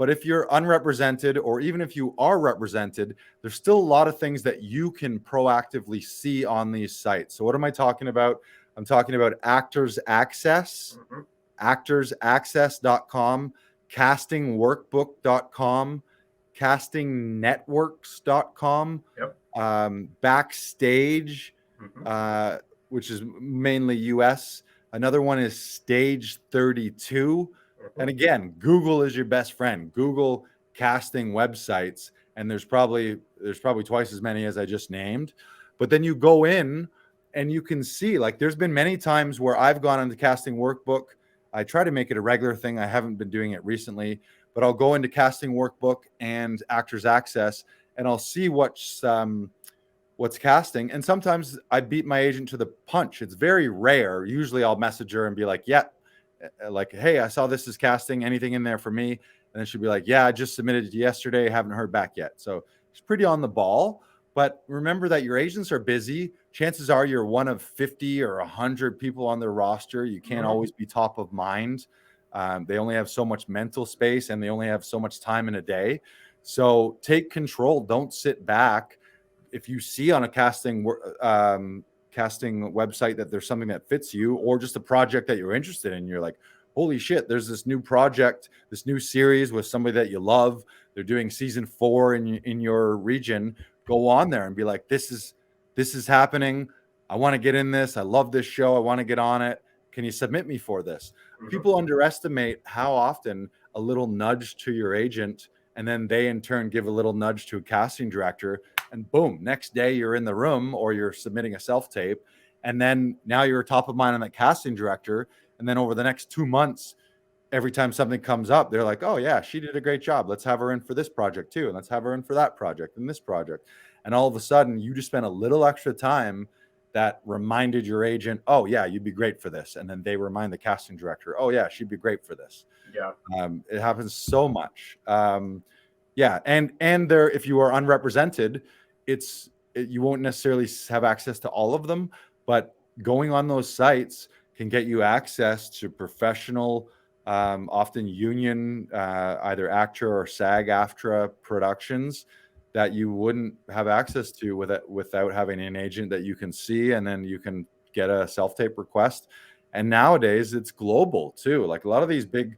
But if you're unrepresented, or even if you are represented, there's still a lot of things that you can proactively see on these sites. So what am I talking about? I'm talking about Actors Access, actorsaccess.com, castingworkbook.com, castingnetworks.com, Backstage, which is mainly US. Another one is Stage 32. And again, Google is your best friend. Google casting websites, and there's probably twice as many as I just named. But then you go in and you can see, like, there's been many times where I've gone into Casting Workbook. I try to make it a regular thing. I haven't been doing it recently, but I'll go into Casting Workbook and Actors Access, and I'll see what's casting. And sometimes I beat my agent to the punch. It's very rare. Usually I'll message her and be like, yeah, like, hey, I saw this is casting. Anything in there for me? And then she'll be like, yeah, I just submitted it yesterday. Haven't heard back yet. So she's pretty on the ball. But remember that your agents are busy. Chances are you're one of 50 or 100 people on their roster. You can't always be top of mind. They only have so much mental space, and they only have so much time in a day. So take control. Don't sit back. If you see on a casting website that there's something that fits you, or just a project that you're interested in, you're like, holy shit, there's this new project, this new series with somebody that you love. They're doing season 4 in your region. Go on there and be like, this is happening. I want to get in this. I love this show. I want to get on it. Can you submit me for this? People underestimate how often a little nudge to your agent, and then they in turn give a little nudge to a casting director, and boom, next day you're in the room, or you're submitting a self-tape, and then now you're top of mind on that casting director. And then over the next 2 months, every time something comes up, they're like, oh yeah, she did a great job. Let's have her in for this project too. And let's have her in for that project and this project. And all of a sudden you just spent a little extra time that reminded your agent, oh yeah, you'd be great for this. And then they remind the casting director, oh yeah, she'd be great for this. Yeah. It happens so much. Yeah. And there, if you are unrepresented, you won't necessarily have access to all of them, but going on those sites can get you access to professional, often union, either ACTRA or SAG-AFTRA productions that you wouldn't have access to without having an agent that you can see, and then you can get a self-tape request. And nowadays it's global too. Like a lot of these big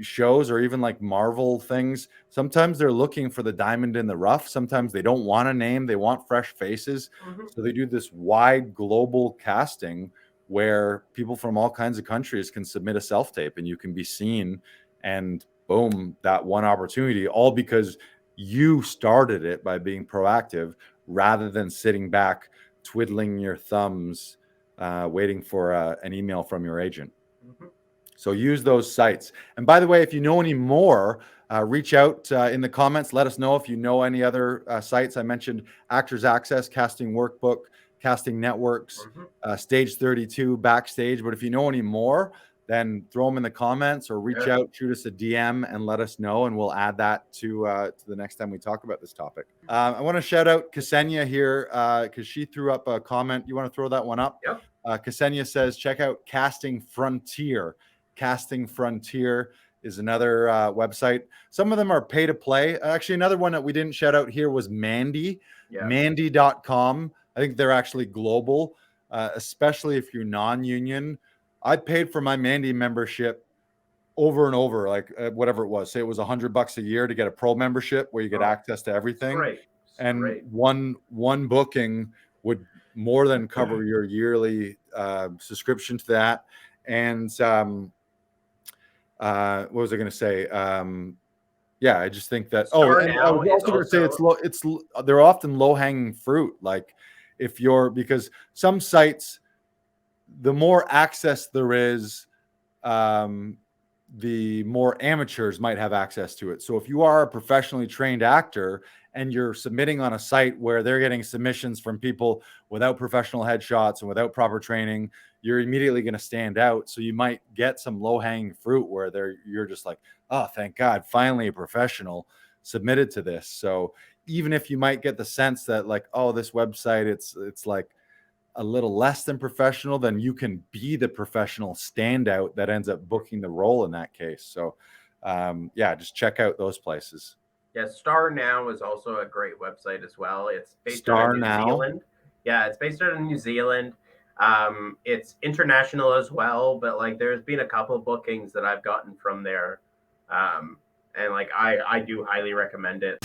shows, or even like Marvel things, sometimes they're looking for the diamond in the rough. Sometimes they don't want a name, they want fresh faces. So they do this wide global casting where people from all kinds of countries can submit a self-tape, and you can be seen, and boom, that one opportunity, all because you started it by being proactive rather than sitting back twiddling your thumbs, waiting for an email from your agent. So use those sites. And by the way, if you know any more, reach out in the comments. Let us know if you know any other sites. I mentioned Actors Access, Casting Workbook, Casting Networks, Stage 32, Backstage. But if you know any more, then throw them in the comments, or reach out, shoot us a DM, and let us know, and we'll add that to the next time we talk about this topic. I want to shout out Ksenia here because she threw up a comment. You want to throw that one up? Yep. Ksenia says, check out Casting Frontier. Casting Frontier is another website. Some of them are pay to play. Actually, another one that we didn't shout out here was Mandy. Mandy.com. I think they're actually global, especially if you're non-union. I paid for my Mandy membership over and over, like whatever it was. Say it was $100 a year to get a pro membership where you get access to everything. And one booking would more than cover your yearly subscription to that. And what was I going to say? Yeah, I just think that. I was also going to say they're often low hanging fruit. Like because some sites, the more access there is, the more amateurs might have access to it. So if you are a professionally trained actor and you're submitting on a site where they're getting submissions from people without professional headshots and without proper training, you're immediately going to stand out. So you might get some low-hanging fruit where you're just like, oh, thank God, finally a professional submitted to this. So even if you might get the sense that like, oh, this website, it's like a little less than professional, then you can be the professional standout that ends up booking the role in that case. So Yeah, just check out those places. Yeah, Star Now is also a great website as well. It's based out of Star New Now. Zealand. Yeah, it's based out of New Zealand. It's international as well, but like there's been a couple of bookings that I've gotten from there. And like I do highly recommend it.